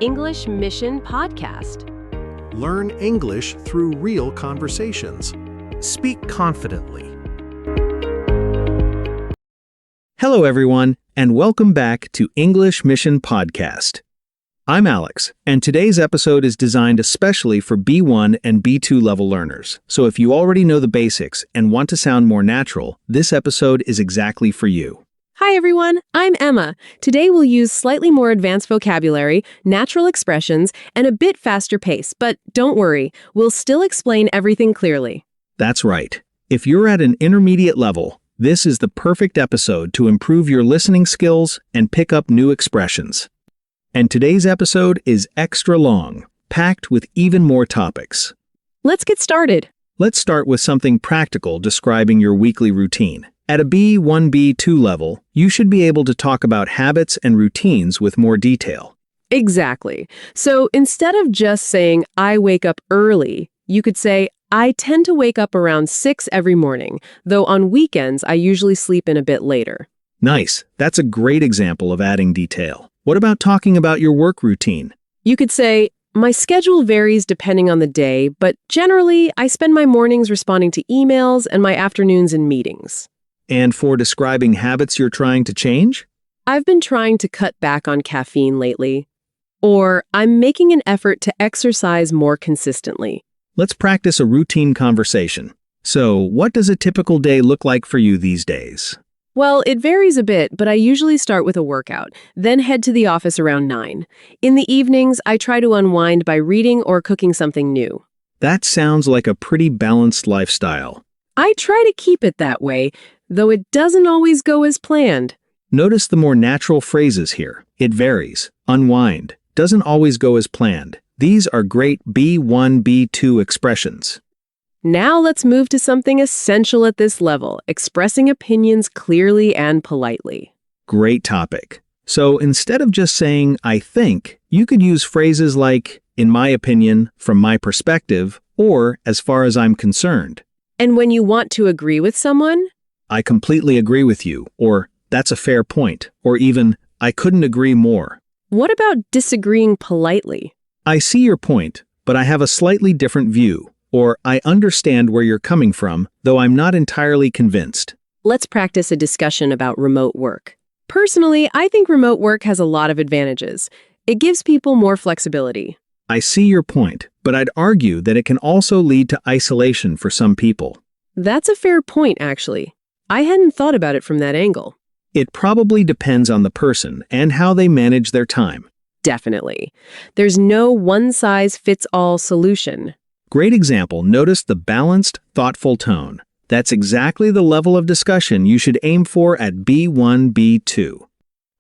English Mission Podcast. Learn English through real conversations. Speak confidently. Hello, everyone, and welcome back to English Mission Podcast. I'm Alex, and today's episode is designed especially for B1 and B2 level learners. So if you already know the basics and want to sound more natural, this episode is exactly for you. Hi everyone, I'm Emma. Today we'll use slightly more advanced vocabulary, natural expressions, and a bit faster pace, but don't worry, we'll still explain everything clearly. That's right. If you're at an intermediate level, this is the perfect episode to improve your listening skills and pick up new expressions. And today's episode is extra long, packed with even more topics. Let's get started. Let's start with something practical describing your weekly routine. At a B1, B2 level, you should be able to talk about habits and routines with more detail. Exactly. So instead of just saying, I wake up early, you could say, I tend to wake up around 6 every morning, though on weekends I usually sleep in a bit later. Nice. That's a great example of adding detail. What about talking about your work routine? You could say, my schedule varies depending on the day, but generally I spend my mornings responding to emails and my afternoons in meetings. And for describing habits you're trying to change? I've been trying to cut back on caffeine lately. Or I'm making an effort to exercise more consistently. Let's practice a routine conversation. So, what does a typical day look like for you these days? Well, it varies a bit, but I usually start with a workout, then head to the office around 9. In the evenings, I try to unwind by reading or cooking something new. That sounds like a pretty balanced lifestyle. I try to keep it that way, though it doesn't always go as planned. Notice the more natural phrases here. It varies. Unwind. Doesn't always go as planned. These are great B1, B2 expressions. Now let's move to something essential at this level, expressing opinions clearly and politely. Great topic. So instead of just saying, I think, you could use phrases like, in my opinion, from my perspective, or as far as I'm concerned. And when you want to agree with someone? I completely agree with you, or that's a fair point, or even, I couldn't agree more. What about disagreeing politely? I see your point, but I have a slightly different view, or I understand where you're coming from, though I'm not entirely convinced. Let's practice a discussion about remote work. Personally, I think remote work has a lot of advantages. It gives people more flexibility. I see your point, but I'd argue that it can also lead to isolation for some people. That's a fair point, actually. I hadn't thought about it from that angle. It probably depends on the person and how they manage their time. Definitely. There's no one-size-fits-all solution. Great example. Notice the balanced, thoughtful tone. That's exactly the level of discussion you should aim for at B1, B2.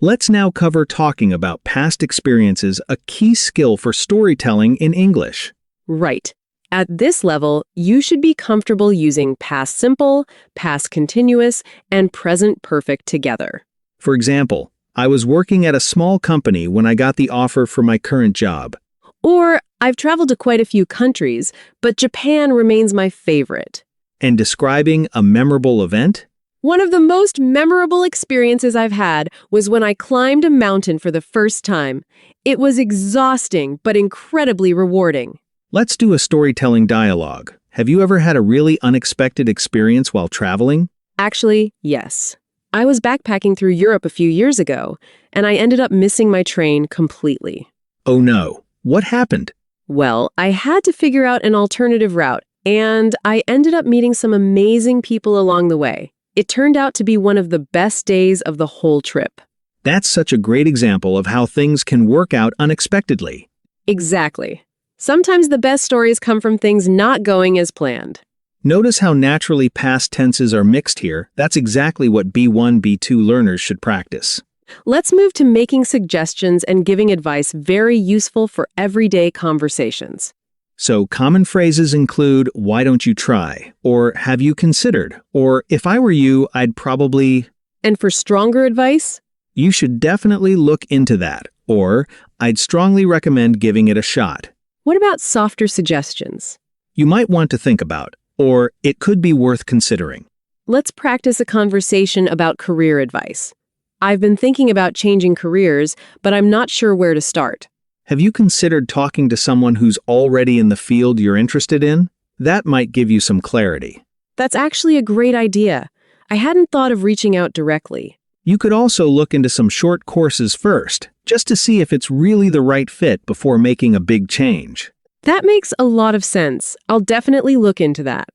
Let's now cover talking about past experiences, a key skill for storytelling in English. Right. At this level, you should be comfortable using past simple, past continuous, and present perfect together. For example, I was working at a small company when I got the offer for my current job. Or, I've traveled to quite a few countries, but Japan remains my favorite. And describing a memorable event? One of the most memorable experiences I've had was when I climbed a mountain for the first time. It was exhausting, but incredibly rewarding. Let's do a storytelling dialogue. Have you ever had a really unexpected experience while traveling? Actually, yes. I was backpacking through Europe a few years ago, and I ended up missing my train completely. Oh no. What happened? Well, I had to figure out an alternative route, and I ended up meeting some amazing people along the way. It turned out to be one of the best days of the whole trip. That's such a great example of how things can work out unexpectedly. Exactly. Sometimes the best stories come from things not going as planned. Notice how naturally past tenses are mixed here. That's exactly what B1, B2 learners should practice. Let's move to making suggestions and giving advice very useful for everyday conversations. So common phrases include, why don't you try? Or have you considered? Or if I were you, I'd probably... And for stronger advice? You should definitely look into that. Or, I'd strongly recommend giving it a shot. What about softer suggestions? You might want to think about, or it could be worth considering. Let's practice a conversation about career advice. I've been thinking about changing careers, but I'm not sure where to start. Have you considered talking to someone who's already in the field you're interested in? That might give you some clarity. That's actually a great idea. I hadn't thought of reaching out directly. You could also look into some short courses first, just to see if it's really the right fit before making a big change. That makes a lot of sense. I'll definitely look into that.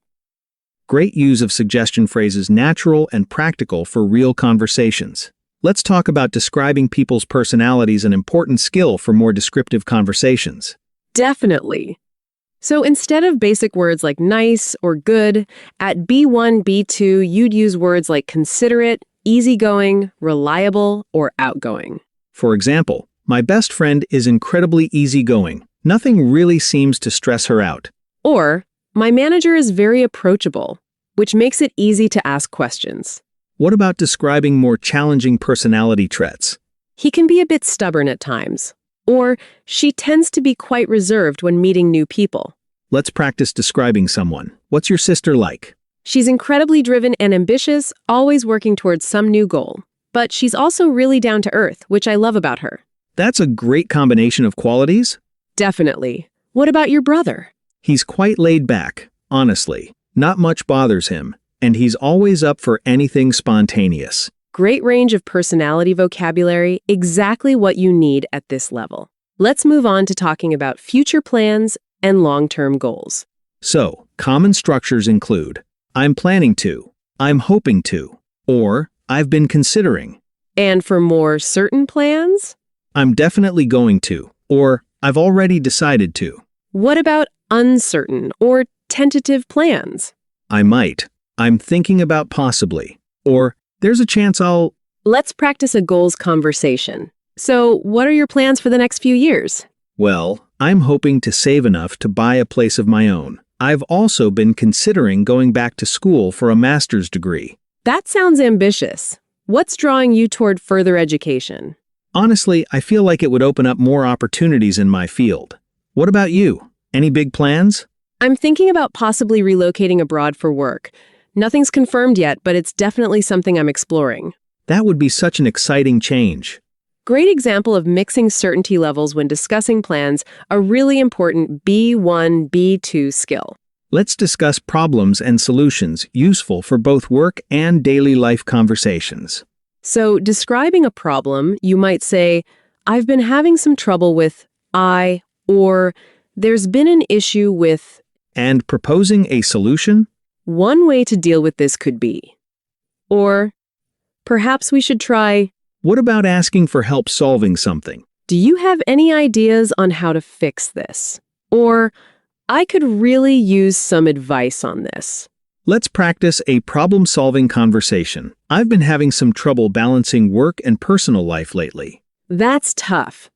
Great use of suggestion phrases natural and practical for real conversations. Let's talk about describing people's personalities, an important skill for more descriptive conversations. Definitely. So instead of basic words like nice or good, at B1, B2, you'd use words like considerate, easygoing, reliable, or outgoing. For example, my best friend is incredibly easygoing. Nothing really seems to stress her out. Or, my manager is very approachable, which makes it easy to ask questions. What about describing more challenging personality traits? He can be a bit stubborn at times. Or, she tends to be quite reserved when meeting new people. Let's practice describing someone. What's your sister like? She's incredibly driven and ambitious, always working towards some new goal. But she's also really down to earth, which I love about her. That's a great combination of qualities. Definitely. What about your brother? He's quite laid back, honestly. Not much bothers him, and he's always up for anything spontaneous. Great range of personality vocabulary, exactly what you need at this level. Let's move on to talking about future plans and long-term goals. So, common structures include, I'm planning to, I'm hoping to, or I've been considering. And for more certain plans? I'm definitely going to, or I've already decided to. What about uncertain or tentative plans? I might. I'm thinking about possibly. Or there's a chance I'll... Let's practice a goals conversation. So, what are your plans for the next few years? Well, I'm hoping to save enough to buy a place of my own. I've also been considering going back to school for a master's degree. That sounds ambitious. What's drawing you toward further education? Honestly, I feel like it would open up more opportunities in my field. What about you? Any big plans? I'm thinking about possibly relocating abroad for work. Nothing's confirmed yet, but it's definitely something I'm exploring. That would be such an exciting change. Great example of mixing certainty levels when discussing plans, a really important B1, B2 skill. Let's discuss problems and solutions useful for both work and daily life conversations. So, describing a problem, you might say, I've been having some trouble with I, or there's been an issue with... And proposing a solution? One way to deal with this could be. Or, perhaps we should try... What about asking for help solving something? Do you have any ideas on how to fix this? Or, I could really use some advice on this. Let's practice a problem-solving conversation. I've been having some trouble balancing work and personal life lately. That's tough.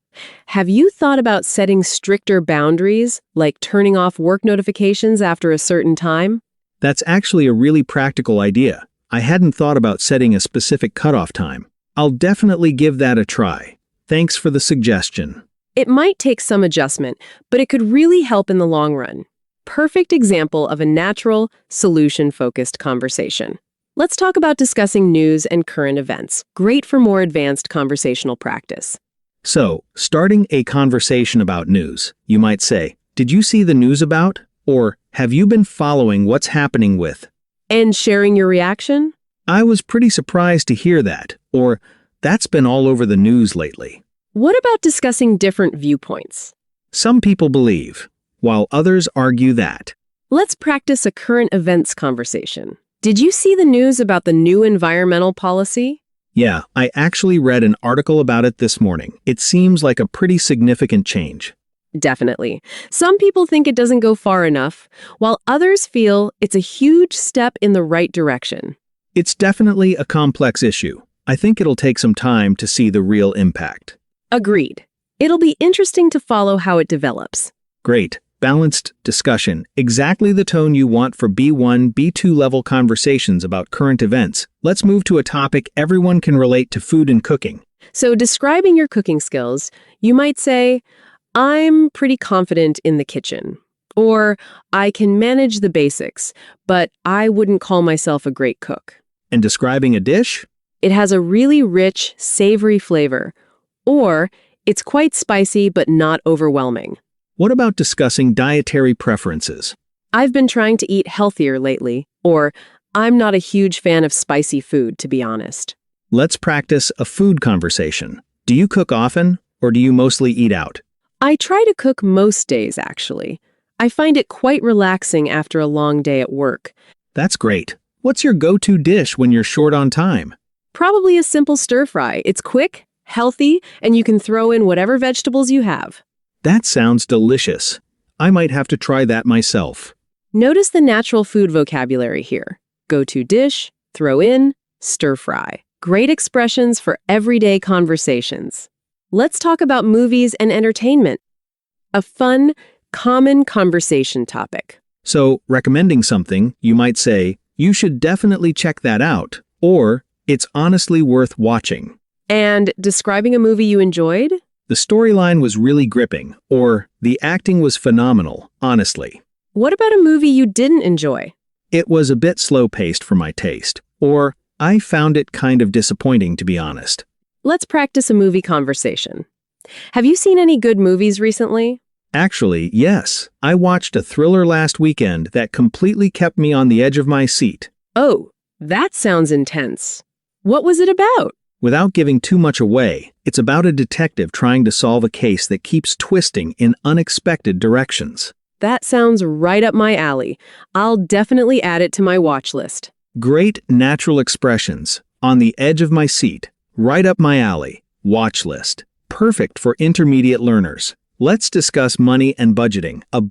Have you thought about setting stricter boundaries, like turning off work notifications after a certain time? That's actually a really practical idea. I hadn't thought about setting a specific cutoff time. I'll definitely give that a try. Thanks for the suggestion. It might take some adjustment, but it could really help in the long run. Perfect example of a natural, solution-focused conversation. Let's talk about discussing news and current events. Great for more advanced conversational practice. So, starting a conversation about news, you might say, did you see the news about? Or, have you been following what's happening with? And sharing your reaction? I was pretty surprised to hear that. Or, that's been all over the news lately. What about discussing different viewpoints? Some people believe, while others argue that. Let's practice a current events conversation. Did you see the news about the new environmental policy? Yeah, I actually read an article about it this morning. It seems like a pretty significant change. Definitely. Some people think it doesn't go far enough, while others feel it's a huge step in the right direction. It's definitely a complex issue. I think it'll take some time to see the real impact. Agreed. It'll be interesting to follow how it develops. Great. Balanced discussion. Exactly the tone you want for B1, B2 level conversations about current events. Let's move to a topic everyone can relate to: food and cooking. So, describing your cooking skills, you might say, I'm pretty confident in the kitchen. Or, I can manage the basics, but I wouldn't call myself a great cook. And describing a dish? It has a really rich, savory flavor. Or, It's quite spicy but not overwhelming. What about discussing dietary preferences? I've been trying to eat healthier lately, or I'm not a huge fan of spicy food, to be honest. Let's practice a food conversation. Do you cook often, or do you mostly eat out? I try to cook most days, actually. I find it quite relaxing after a long day at work. That's great. What's your go-to dish when you're short on time? Probably a simple stir-fry. It's quick, healthy, and you can throw in whatever vegetables you have. That sounds delicious. I might have to try that myself. Notice the natural food vocabulary here. Go-to dish, throw in, stir-fry. Great expressions for everyday conversations. Let's talk about movies and entertainment. A fun, common conversation topic. So, recommending something, you might say, you should definitely check that out, or it's honestly worth watching. And describing a movie you enjoyed? The storyline was really gripping, or the acting was phenomenal, honestly. What about a movie you didn't enjoy? It was a bit slow-paced for my taste, or I found it kind of disappointing, to be honest. Let's practice a movie conversation. Have you seen any good movies recently? Actually, yes. I watched a thriller last weekend that completely kept me on the edge of my seat. Oh, that sounds intense. What was it about? Without giving too much away, it's about a detective trying to solve a case that keeps twisting in unexpected directions. That sounds right up my alley. I'll definitely add it to my watch list. Great natural expressions. On the edge of my seat. Right up my alley. Watch list. Perfect for intermediate learners. Let's discuss money and budgeting, a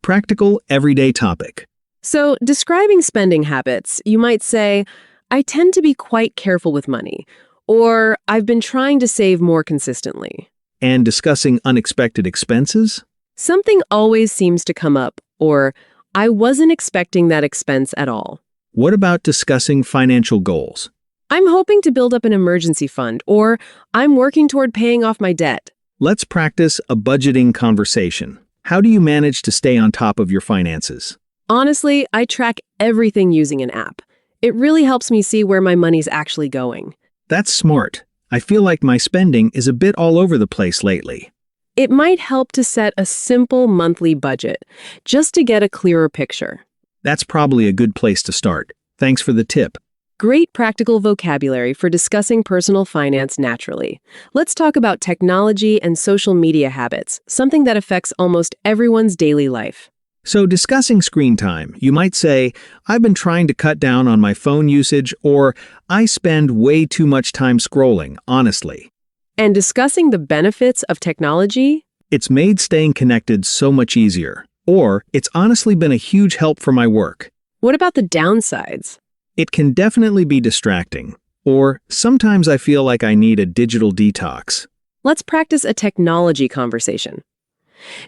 practical, everyday topic. So, describing spending habits, you might say, I tend to be quite careful with money, or I've been trying to save more consistently. And discussing unexpected expenses? Something always seems to come up, or I wasn't expecting that expense at all. What about discussing financial goals? I'm hoping to build up an emergency fund, or I'm working toward paying off my debt. Let's practice a budgeting conversation. How do you manage to stay on top of your finances? Honestly, I track everything using an app. It really helps me see where my money's actually going. That's smart. I feel like my spending is a bit all over the place lately. It might help to set a simple monthly budget, just to get a clearer picture. That's probably a good place to start. Thanks for the tip. Great practical vocabulary for discussing personal finance naturally. Let's talk about technology and social media habits, something that affects almost everyone's daily life. So discussing screen time, you might say, I've been trying to cut down on my phone usage, or I spend way too much time scrolling, honestly. And discussing the benefits of technology? It's made staying connected so much easier. Or, it's honestly been a huge help for my work. What about the downsides? It can definitely be distracting. Or, sometimes I feel like I need a digital detox. Let's practice a technology conversation.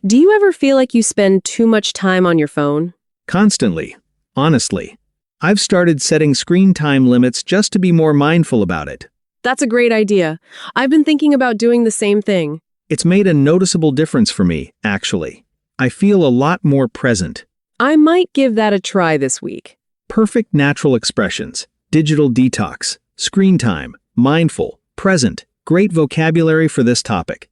Do you ever feel like you spend too much time on your phone? Constantly. Honestly. I've started setting screen time limits just to be more mindful about it. That's a great idea. I've been thinking about doing the same thing. It's made a noticeable difference for me, actually. I feel a lot more present. I might give that a try this week. Perfect natural expressions, digital detox, screen time, mindful, present, great vocabulary for this topic.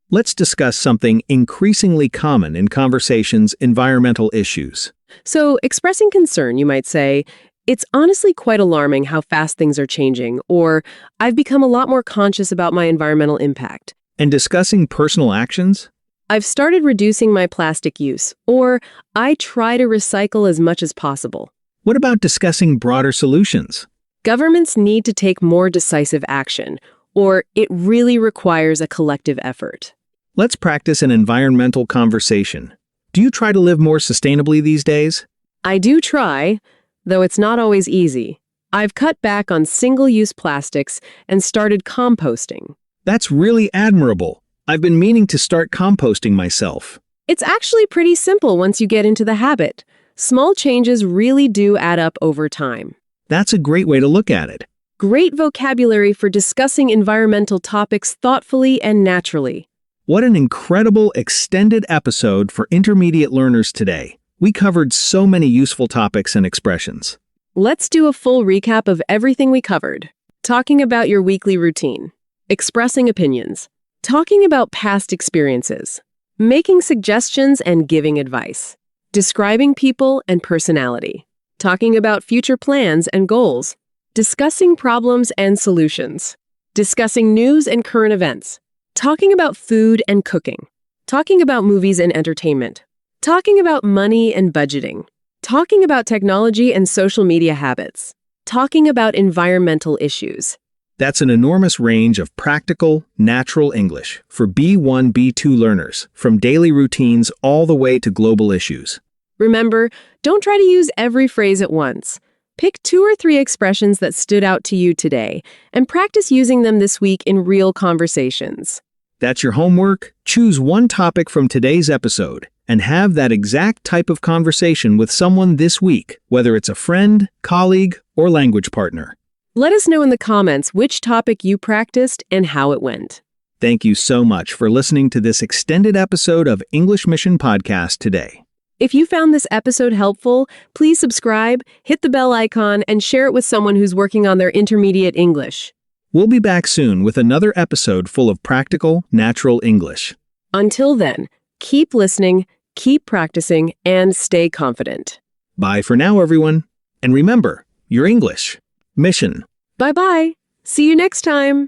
Let's discuss something increasingly common in conversations: environmental issues. So, expressing concern, you might say, it's honestly quite alarming how fast things are changing, or I've become a lot more conscious about my environmental impact. And discussing personal actions? I've started reducing my plastic use, or I try to recycle as much as possible. What about discussing broader solutions? Governments need to take more decisive action, or it really requires a collective effort. Let's practice an environmental conversation. Do you try to live more sustainably these days? I do try, though it's not always easy. I've cut back on single-use plastics and started composting. That's really admirable. I've been meaning to start composting myself. It's actually pretty simple once you get into the habit. Small changes really do add up over time. That's a great way to look at it. Great vocabulary for discussing environmental topics thoughtfully and naturally. What an incredible extended episode for intermediate learners today. We covered so many useful topics and expressions. Let's do a full recap of everything we covered. Talking about your weekly routine. Expressing opinions. talking about past experiences, making suggestions and giving advice, describing people and personality, talking about future plans and goals, discussing problems and solutions, discussing news and current events, talking about food and cooking, talking about movies and entertainment, talking about money and budgeting, talking about technology and social media habits, talking about environmental issues. That's an enormous range of practical, natural English for B1, B2 learners, from daily routines all the way to global issues. Remember, don't try to use every phrase at once. Pick 2 or 3 expressions that stood out to you today and practice using them this week in real conversations. That's your homework. Choose one topic from today's episode and have that exact type of conversation with someone this week, whether it's a friend, colleague, or language partner. Let us know in the comments which topic you practiced and how it went. Thank you so much for listening to this extended episode of English Mission Podcast today. If you found this episode helpful, please subscribe, hit the bell icon, and share it with someone who's working on their intermediate English. We'll be back soon with another episode full of practical, natural English. Until then, keep listening, keep practicing, and stay confident. Bye for now, everyone. And remember, your English mission. Bye-bye. See you next time.